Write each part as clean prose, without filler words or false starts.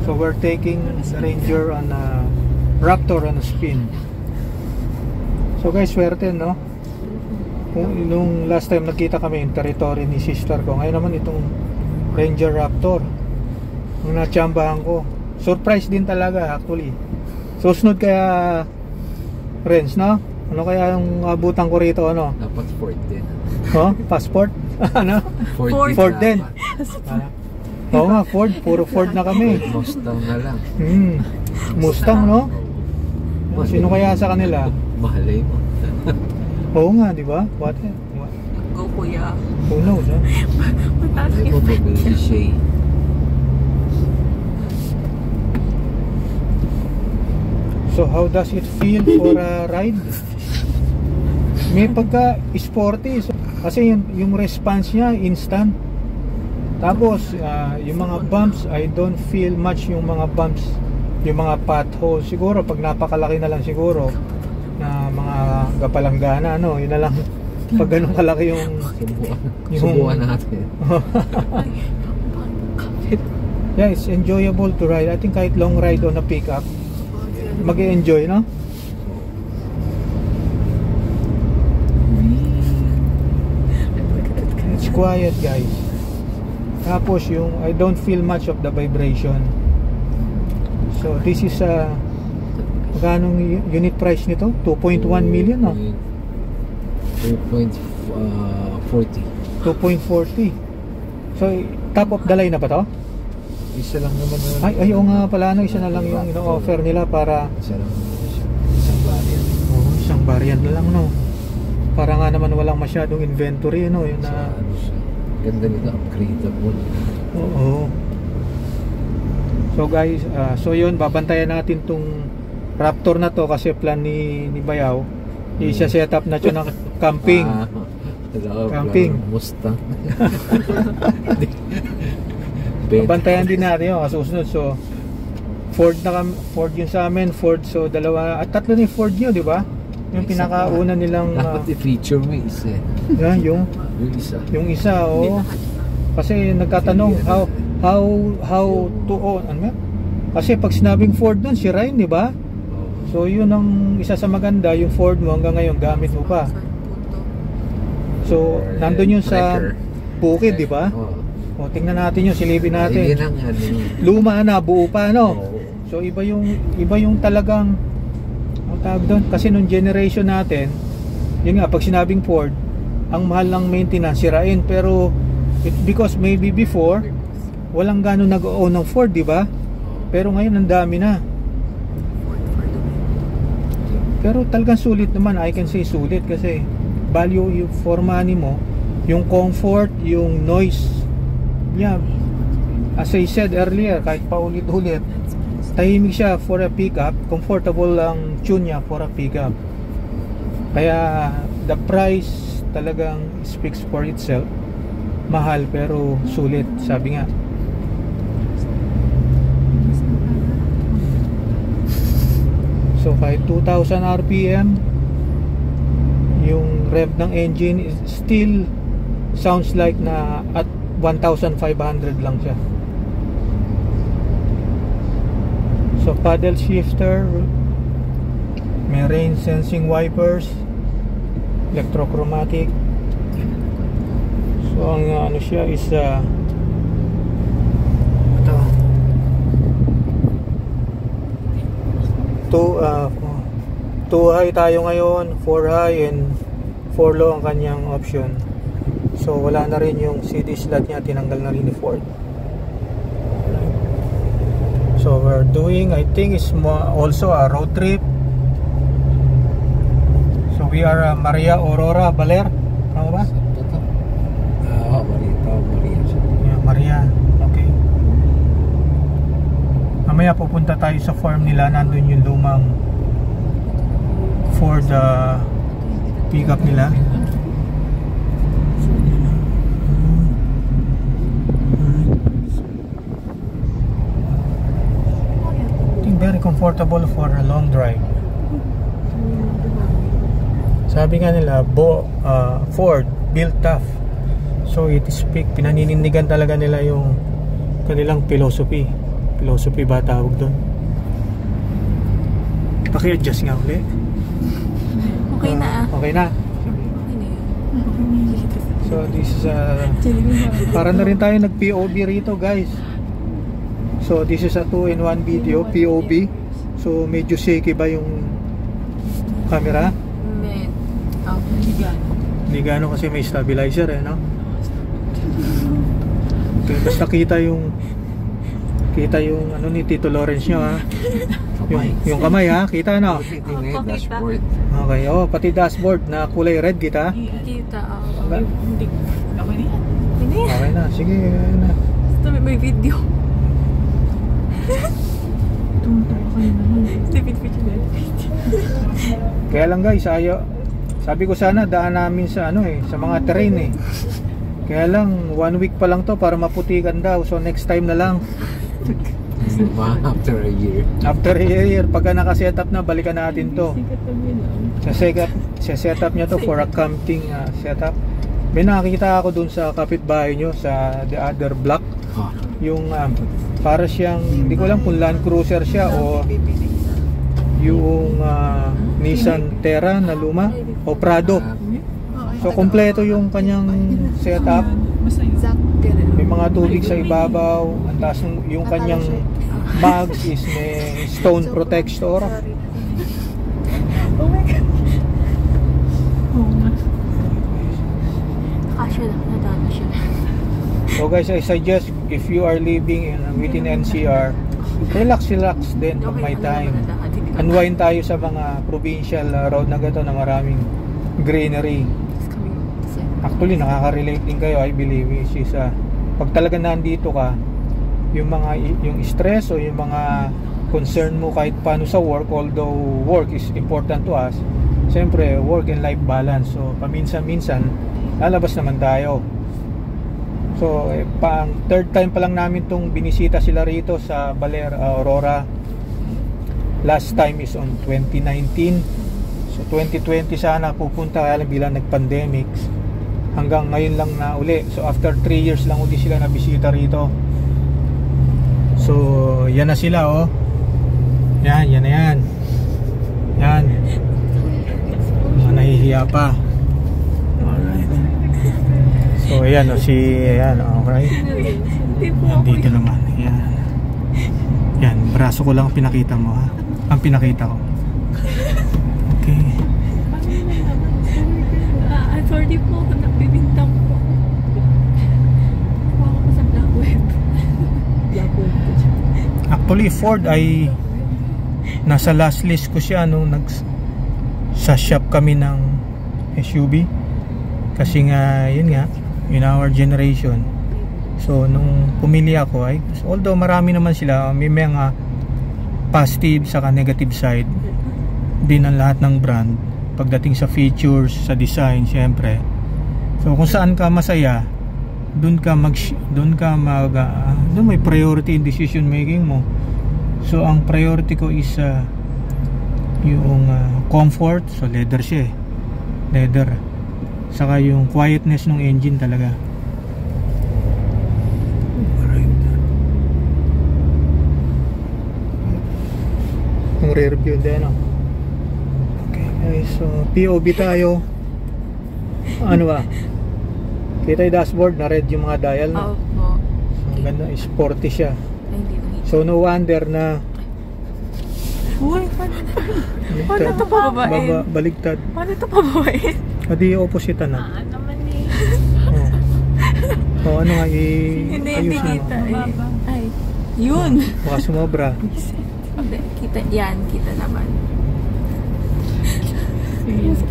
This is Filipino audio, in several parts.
So we're taking the Ranger on a Raptor on a spin. So guys, swerte no? Nung last time nagkita kami yung territory ni sister ko. Ngayon naman itong Ranger Raptor nung natsambahan ko. Surprise din talaga actually. Susunod kaya Renz, no? Ano kaya yung abutan ko rito, ano? Dapat Ford din. Oh, passport? Ano? Ford din. Oo nga, Ford. Puro Ford na kami. Mustang na lang. Mustang, no? Sino kaya sa kanila? Mahalay mo. Oo nga, di ba? What? Go kuya. Who knows, ha? Mataas Ay mo pabili siya. So how does it feel for a ride? May pagka sporty kasi yung response niya instant. Tapos yung mga bumps, I don't feel much yung mga bumps, yung mga potholes. Siguro pag napakalaki na lang siguro na mga gapalanggana, ano, yun na lang. Pag ganun kalaki yung subuan natin. Yeah, it's enjoyable to ride. I think kahit long ride on a pickup, mag-enjoy, no? It's quiet, guys. Tapos yung I don't feel much of the vibration. So this is magkano unit price nito? 2.1 million, no? 2.40. 2.40. So top of the line na ba to? Isa lang naman. Ay, oo nga pala, no? Isa na lang yung ino-offer nila para isa lang isang variant. Oo, isang variant na lang, no? Para nga naman walang masyadong inventory, no? Yun na ganda nito, upgradable. Oo. So guys, so yun, babantayan natin tong Raptor na to kasi plan ni Bayaw. Isa-set up na siya ng camping. Camping. Mustang. Babantayan din natin yun kasusunod. So Ford Ford yun sa amin, Ford, so dalawa at tatlo ni Ford nyo, di ba? Yung pinakauna nilang dapat i-feature mo isa. Yan, yung isa, oh. Kasi nagtatanong how to own, ano? Kasi pag sinabing Ford nun, si Ryan, di ba? So yun ang isa sa maganda, yung Ford mo hanggang ngayon gamit mo pa. So nandun yun sa bukid, di ba? O tingnan natin yun, silipin natin. Luma na, buo pa, no? So iba yung talagang tawag doon, kasi nung generation natin, yun nga, pag sinabing Ford, ang mahal ng maintenance, sirain. Pero because maybe before walang gano'n nag-own ng Ford, di ba? Pero ngayon ang dami na. Pero talagang sulit naman, I can say sulit kasi value for money mo, yung comfort, yung noise. Yeah, as I said earlier, kahit paulit-ulit, tahimik siya for a pickup, comfortable ang tune niya for a pickup. Kaya the price talagang speaks for itself. Mahal pero sulit, sabi nga. So kahit 2,000 RPM, yung rev ng engine is still sounds like na at 1,500 lang siya. So paddle shifter, may rain sensing wipers, electrochromatic. So ang ano siya is ito 2 high tayo ngayon, 4 high and 4 low ang kanyang option. So wala na rin yung CD slot niya, tinanggal na rin ni Ford. So we're doing, I think it's also a road trip. So we are Maria Aurora Baler, tama ba? Maria. Yeah, Maria, okay. Mamaya pupunta tayo sa farm nila, nandun yung lumang Ford pickup nila. Very comfortable for a long drive. Sabi nga nila, Ford built tough. So it is pinaninindigan talaga nila yung kanilang philosophy. Philosophy ba tawag doon? Paki-adjust nga uli. Okay na ah. Okay na. Okay na yun. So this is para na rin tayo nag-POV rito guys. So this is a 2-in-1 video, POV. So medyo shaky ba yung camera? Hindi gano'n kasi may stabilizer no? Okay, basta kita yung ano ni Tito Lawrence nyo ha. Yung kamay ha, kita no? Dashboard. Okay, pati dashboard na kulay red kita. Kita Hindi. Okay na yan. Okay na, sige na. Basta may video. Tumutawa kayo naman. Stupid video. Kaya lang guys, sabi ko sana daan namin sa sa mga terrain eh. Kaya lang 1 week pa lang to para maputikan daw. So next time na lang. After a year. After a year, pagka naka-set up na, balikan natin to. Set up niya to for a camping setup. May nakakita ako dun sa kapitbahay nyo sa the other block. Yung para siyang, hindi ko alam kung Land Cruiser siya o yung Nissan Terra na luma o Prado. So kompleto yung kanyang setup. May mga tubig sa ibabaw. Ang taas yung kanyang mags is may stone protector. Oh my god. Kasya lang, nadami siya. So guys, I suggest if you are living within NCR, relax din pag may time. Unwind tayo sa mga provincial road na gato na maraming greenery. Actually, nakaka-relate din kayo, I believe, which is pag talaga nandito ka, yung stress o yung mga concern mo kahit paano sa work, although work is important to us, siyempre work and life balance. So paminsan-minsan lalabas naman tayo. So pang third time pa lang namin tong binisita sila rito sa Baler, Aurora. Last time is on 2019. So 2020 sana pupunta, kaya lang bilang nag-pandemic hanggang ngayon lang na uli. So after 3 years lang uli sila nabisita rito. So yan na sila Yan na yan. Yan. Mga nahihiya pa. Alright. So ayan okay. Dito naman. Yan, braso ko lang pinakita mo ha. Ang pinakita ko. Okay. Sorry po kung nagbibintang po. Kuha ko sa black web. Actually Ford ay nasa last list ko siya nung sa shop kami ng SUV. Kasi nga yun nga in our generation. So nung pumili ako although marami naman sila, may mga positive saka negative side din ang lahat ng brand pagdating sa features, sa design syempre. So kung saan ka masaya, doon may priority in decision making mo. So ang priority ko is yung comfort, so leather siya leather, saka yung quietness ng engine talaga. Yung rear view din okay guys, so POV tayo. Ano ba? Kita yung dashboard na red yung mga dial no? Opo. Ang ganda, sporty siya. Ay, hindi nakita. So no wonder na Uy, paano ito pababain? Baligtad. Paano ito pababain? Hindi, opposite na. Naman Ano nga, hindi kita Ay, yun. Baka sumobra. Hindi, kita naman.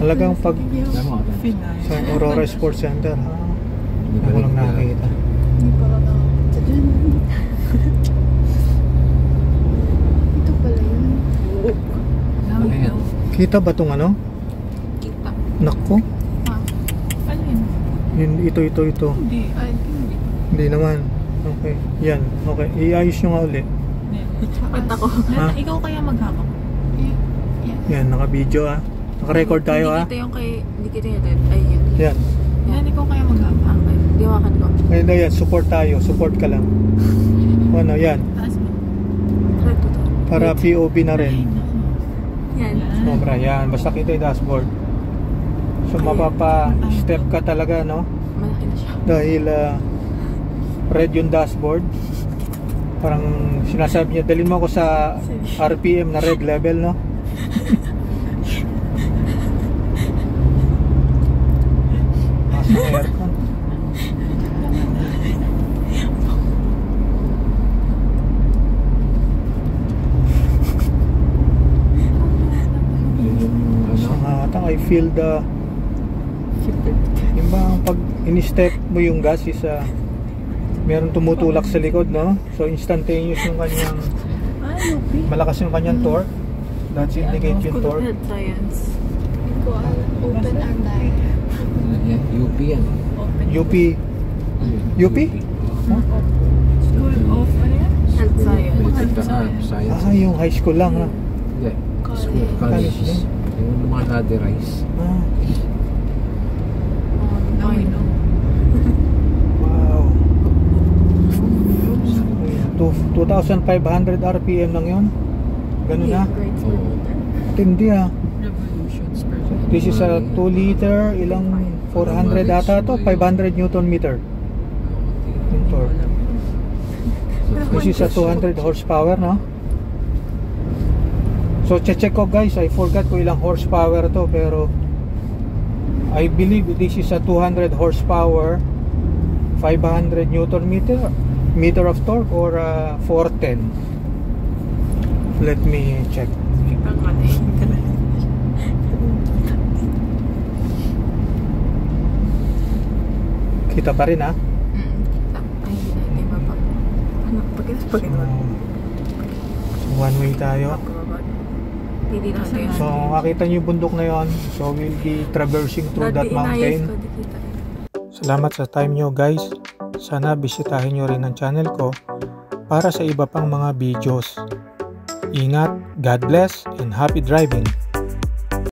Talagang pag sa Aurora Sports Center ako lang nakakita. Hindi pa ka nakakita dyan. Ito pala yun. Kita ba itong ano? Kita. Nakko? Alin? Ito. Hindi. Ay, hindi. Hindi naman. Okay. Yan. Okay. Iayos nyo nga uli. Sakit ako. Ha? Ikaw kaya maghawak? Yan. Naka-video Naka-record tayo Hindi kita yun. Ay, yun. Yan. Yan, ikaw kaya maghawak? Okay. Diwakan ko. Ngayon na yan. Support tayo. Support ka lang. Ano yan. Taas mo. Para POV na rin. Yan. Sobra yan. Basta kita yung dashboard. So mapapa-step ka talaga, no? Malaki na siya. Dahil red yung dashboard. Parang sinasabi niya, dalhin mo ako sa RPM na red level, no? Nasa aircon. Yun yung Sa hatang, I feel the yung bang pag in-step mo yung gas is meron tumutulak sa likod, no? So instantaneous yung kanyang malakas yung kanyang torque. That's indicate yung School of torque. Health Science. Open and light. yan, UP yan. UP. UP? Huh? School of, ano yan? Health Science. Magandaan, science. Yung high school lang, no? Hindi, school, College college. Yung mga laderize. Now we know. Wow. 2,500 RPM lang yun. Ganun na. Grades per Oo. liter. Tindi Revolutions per This is a 2 liter, ilang 400 ata to, 500 Newton meter. Yung torque. This is a 200 horsepower, no? So check ko guys, I forgot ko ilang horsepower to, pero I believe this is a 200 horsepower, 500 Newton meter of torque, or 410. Let me check. Ibang ano eh. Kita pa rin, ha? Ay, hindi ba pa? Ano? Pagkita. So, one way tayo. Hindi na kayo. So makita niyo yung bundok na yon. So we'll be traversing through that mountain. Salamat sa time nyo guys. Sana bisitahin nyo rin ang channel ko para sa iba pang mga videos. Ingat, God bless, and happy driving!